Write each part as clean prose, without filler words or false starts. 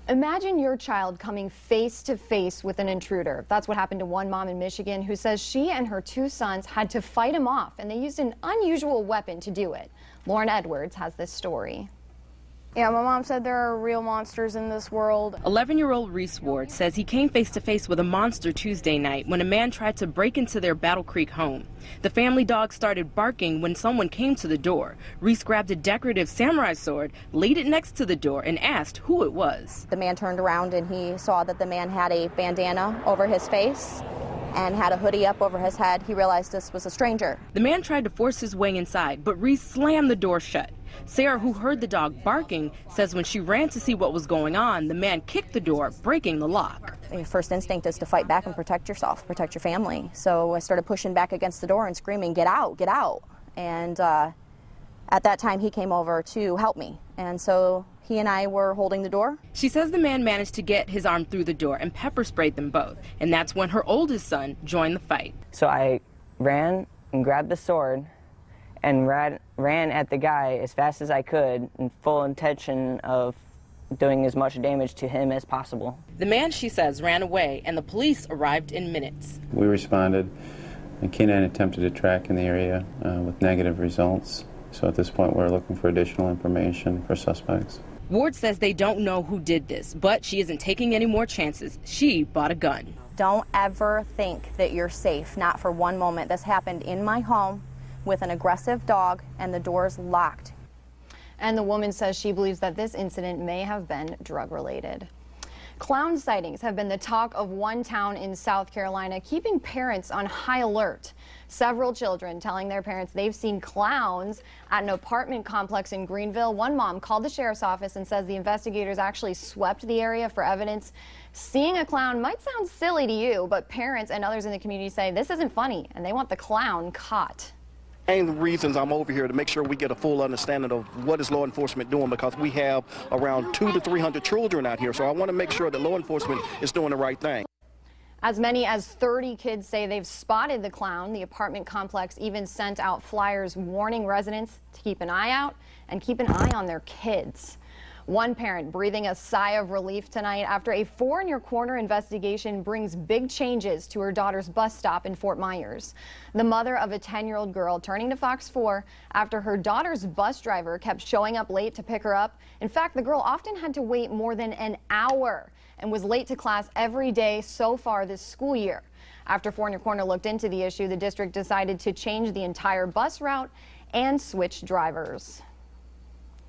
Imagine your child coming face to face with an intruder. That's what happened to one mom in Michigan who says she and her two sons had to fight him off, and they used an unusual weapon to do it. Lauren Edwards has this story. Yeah, my mom said there are real monsters in this world. 11-year-old Reese Ward says he came face to face with a monster Tuesday night when a man tried to break into their Battle Creek home. The family dog started barking when someone came to the door. Reese grabbed a decorative samurai sword, laid it next to the door, and asked who it was. The man turned around and he saw that the man had a bandana over his face and had a hoodie up over his head. He realized this was a stranger. The man tried to force his way inside, but Reese slammed the door shut. Sarah, who heard the dog barking, says when she ran to see what was going on, the man kicked the door, breaking the lock. Your first instinct is to fight back and protect yourself, protect your family. So I started pushing back against the door and screaming, "Get out, get out." And at that time, he came over to help me. And so he and I were holding the door. She says the man managed to get his arm through the door and pepper sprayed them both. And that's when her oldest son joined the fight. So I ran and grabbed the sword and ran at the guy as fast as I could in full intention of doing as much damage to him as possible. The man, she says, ran away and the police arrived in minutes. We responded and K9 attempted to track in the area with negative results. So at this point we're looking for additional information for suspects. Ward says they don't know who did this, but she isn't taking any more chances. She bought a gun. Don't ever think that you're safe, not for one moment. This happened in my home with an aggressive dog and the doors locked. And the woman says she believes that this incident may have been drug-related. Clown sightings have been the talk of one town in South Carolina, keeping parents on high alert. Several children telling their parents they've seen clowns at an apartment complex in Greenville. One mom called the sheriff's office and says the investigators actually swept the area for evidence. Seeing a clown might sound silly to you, but parents and others in the community say this isn't funny and they want the clown caught. Main reasons I'm over here to make sure we get a full understanding of what is law enforcement doing, because we have around 200 to 300 children out here, so I want to make sure that law enforcement is doing the right thing. As many as 30 kids say they've spotted the clown. The apartment complex even sent out flyers warning residents to keep an eye out and keep an eye on their kids. One parent breathing a sigh of relief tonight after a Four in Your Corner investigation brings big changes to her daughter's bus stop in Fort Myers. The mother of a 10-year-old girl turning to Fox 4 after her daughter's bus driver kept showing up late to pick her up. In fact, the girl often had to wait more than an hour and was late to class every day so far this school year. After Four in Your Corner looked into the issue, the district decided to change the entire bus route and switch drivers.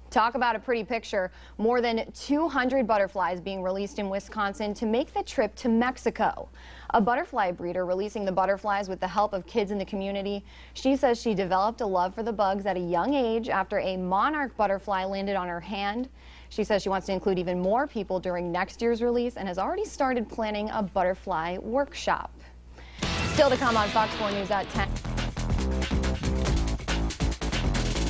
Talk about a pretty picture. More than 200 butterflies being released in Wisconsin to make the trip to Mexico. A butterfly breeder releasing the butterflies with the help of kids in the community. She says she developed a love for the bugs at a young age after a monarch butterfly landed on her hand. She says she wants to include even more people during next year's release and has already started planning a butterfly workshop. Still to come on Fox 4 News at 10.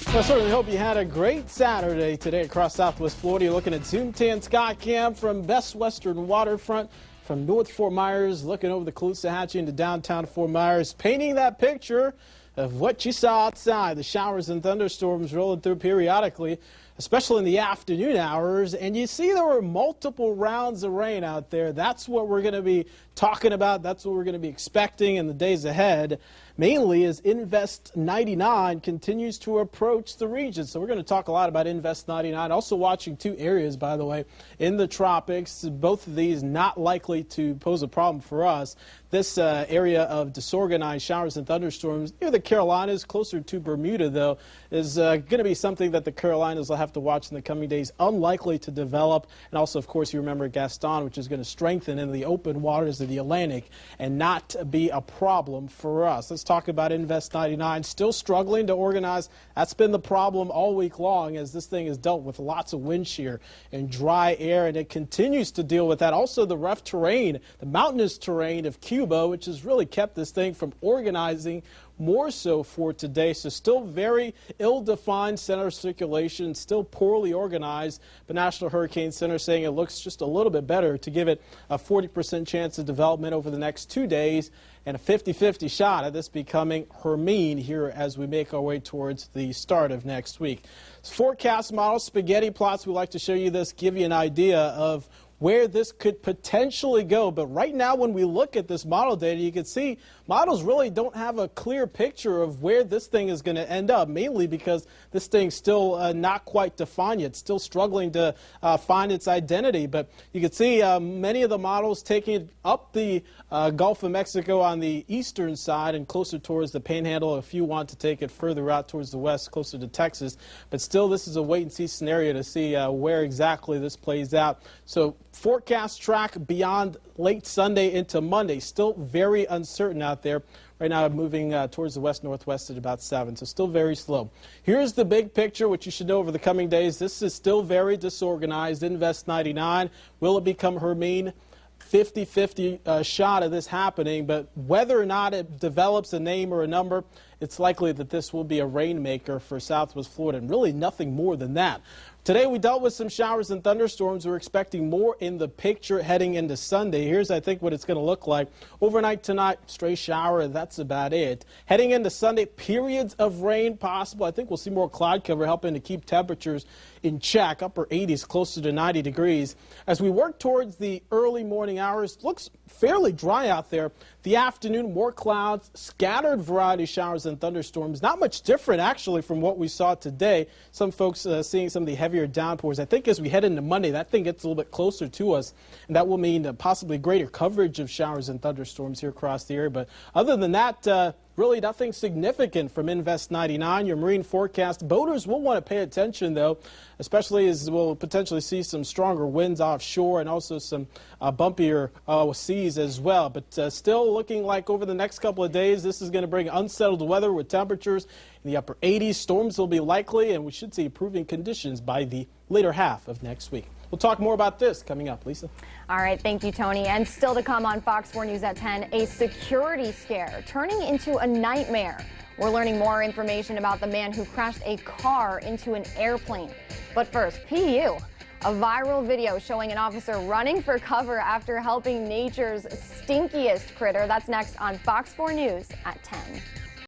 Well, I certainly hope you had a great Saturday today across Southwest Florida. You're looking at Zoom 10 Skycam from Best Western Waterfront, from North Fort Myers, looking over the Caloosahatchee into downtown Fort Myers, painting that picture of what you saw outside. The showers and thunderstorms rolling through periodically, especially in the afternoon hours. And you see there were multiple rounds of rain out there. That's what we're going to be talking about. That's what we're going to be expecting in the days ahead, mainly as Invest 99 continues to approach the region. So we're going to talk a lot about Invest 99. Also watching two areas, by the way, in the tropics. Both of these not likely to pose a problem for us. This area of disorganized showers and thunderstorms near the Carolinas, closer to Bermuda, though, is going to be something that the Carolinas will have to watch in the coming days. Unlikely to develop. And also, of course, you remember Gaston, which is going to strengthen in the open waters of the Atlantic and not be a problem for us. Let's talk about Invest 99. Still struggling to organize. That's been the problem all week long, as this thing has dealt with lots of wind shear and dry air, and it continues to deal with that. Also, the rough terrain, the mountainous terrain of Cuba, which has really kept this thing from organizing more so for today. So still very ill-defined center of circulation, still poorly organized, but National Hurricane Center saying it looks just a little bit better to give it a 40% chance of development over the next 2 days and a 50-50 shot at this becoming Hermine here as we make our way towards the start of next week. Forecast model, spaghetti plots, we like to show you this, give you an idea of where this could potentially go. But right now, when we look at this model data, you can see models really don't have a clear picture of where this thing is going to end up, mainly because this thing's still not quite defined yet, still struggling to find its identity. But you can see many of the models taking it up the Gulf of Mexico on the eastern side and closer towards the Panhandle. A few want to take it further out towards the west, closer to Texas. But still, this is a wait-and-see scenario to see where exactly this plays out. So forecast track beyond late Sunday into Monday. Still very uncertain out there. Right now, moving towards the west-northwest at about 7, so still very slow. Here's the big picture, which you should know over the coming days. This is still very disorganized. Invest 99. Will it become Hermine? 50-50 shot of this happening, but whether or not it develops a name or a number, it's likely that this will be a rainmaker for Southwest Florida, and really nothing more than that. Today we dealt with some showers and thunderstorms. We're expecting more in the picture heading into Sunday. Here's, I think, what it's going to look like. Overnight tonight, stray shower, and that's about it. Heading into Sunday, periods of rain possible. I think we'll see more cloud cover helping to keep temperatures in check, upper 80s, closer to 90 degrees. As we work towards the early morning hours, looks fairly dry out there. The afternoon, more clouds, scattered variety showers and thunderstorms. Not much different, actually, from what we saw today. Some folks seeing some of the heavier downpours. I think as we head into Monday, that thing gets a little bit closer to us, and that will mean possibly greater coverage of showers and thunderstorms here across the area. But other than that, really nothing significant from Invest 99, your marine forecast. Boaters will want to pay attention, though, especially as we'll potentially see some stronger winds offshore and also some bumpier seas as well. But still looking like over the next couple of days, this is going to bring unsettled weather with temperatures in the upper 80s. Storms will be likely, and we should see improving conditions by the later half of next week. We'll talk more about this coming up. Lisa? All right, thank you, Tony. And still to come on Fox 4 News at 10, a security scare turning into a nightmare. We're learning more information about the man who crashed a car into an airplane. But first, PU. A viral video showing an officer running for cover after helping nature's stinkiest critter. That's next on Fox 4 News at 10.